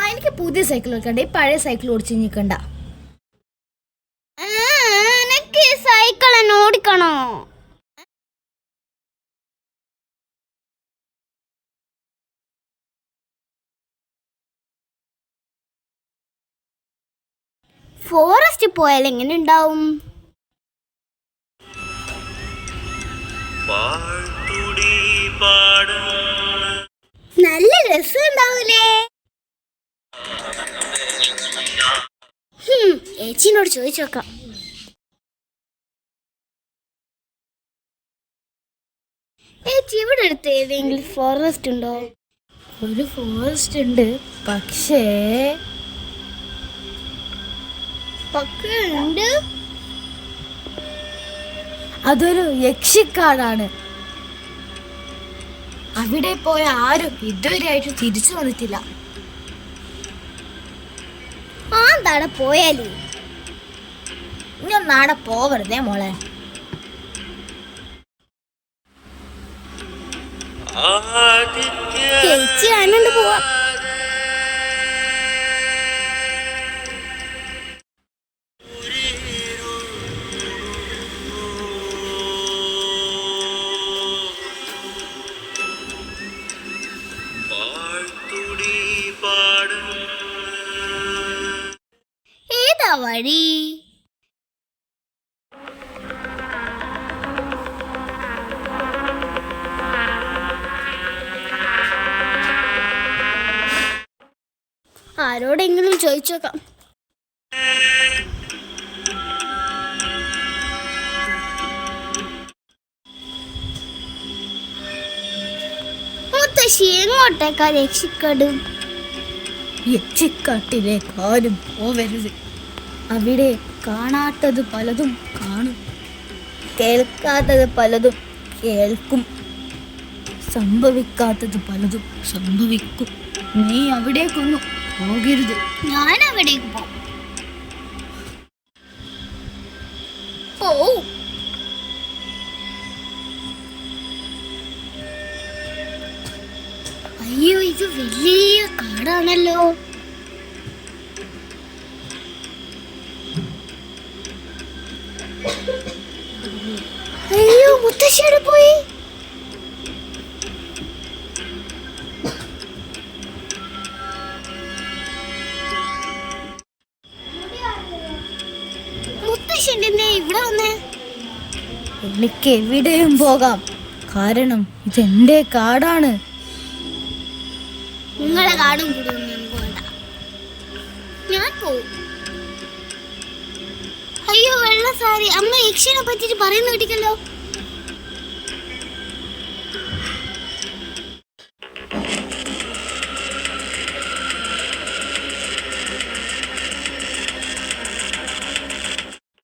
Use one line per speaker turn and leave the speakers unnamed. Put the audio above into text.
എനിക്ക് പുതിയ സൈക്കിൾ വെക്കണ്ട, ഈ പഴയ സൈക്കിൾ ഓടിച്ച് നിൽക്കണ്ട.
എനിക്ക് സൈക്കിൾ തന്നെ ഓടിക്കണോ? ഫോറസ്റ്റ് പോയാൽ എങ്ങനെ ഉണ്ടാവും? നല്ല രസം ഉണ്ടാവൂലേ? ഏച്ചിനോട് ചോദിച്ചു നോക്കാം. ഏച്ചി, ഇവിടെ അടുത്ത് ഏതെങ്കിലും ഫോറസ്റ്റ് ഉണ്ടോ?
ഒരു ഫോറസ്റ്റ് ഉണ്ട്, പക്ഷേ
ഉണ്ട്.
അതൊരു യക്ഷിക്കാടാണ്. അവിടെ പോയ ആരും ഇതുവരെയായിട്ട് തിരിച്ചു വന്നിട്ടില്ല.
താടെ പോയാലേ
ഞാൻ നാളെ പോവരുതേ മോളെ.
ചേച്ചി ആനണ്ട് പോവാ. ഏതാ വഴി? ആരോടെങ്കിലും ചോദിച്ചോക്കാം. മുത്തശ്ശി, എങ്ങോട്ടേക്കാ രക്ഷിക്കാട്?
യക്ഷിക്കാട്ടിലേക്ക് ആരും പോവരുത്. അവിടെ കാണാത്തത് പലതും കാണും, കേൾക്കാത്തത് പലതും കേൾക്കും, സംഭവിക്കാത്തത് പലതും സംഭവിക്കും. നീ അവിടേക്കൊന്നും പോകരുത്.
ഞാൻ അവിടേക്ക് പോവും. അയ്യോ, ഇത് വലിയ കാടാണല്ലോ. അയ്യോ, മുത്തശ്ശിയുടെ പോയി. മുത്തശ്ശിന്റെ ഇവിടെ വന്നേ?
എനിക്ക് എവിടെയും പോകാം, കാരണം ഇതെന്റെ കാടാണ്.
നിങ്ങളെ കാടും കൂടി ഒന്നും വേണ്ട, ഞാൻ പോവും. അയ്യോ, വെള്ള സാരി. അമ്മ യക്ഷിനെ പറ്റിട്ട് പറയുന്ന കേട്ടിക്കല്ലോ.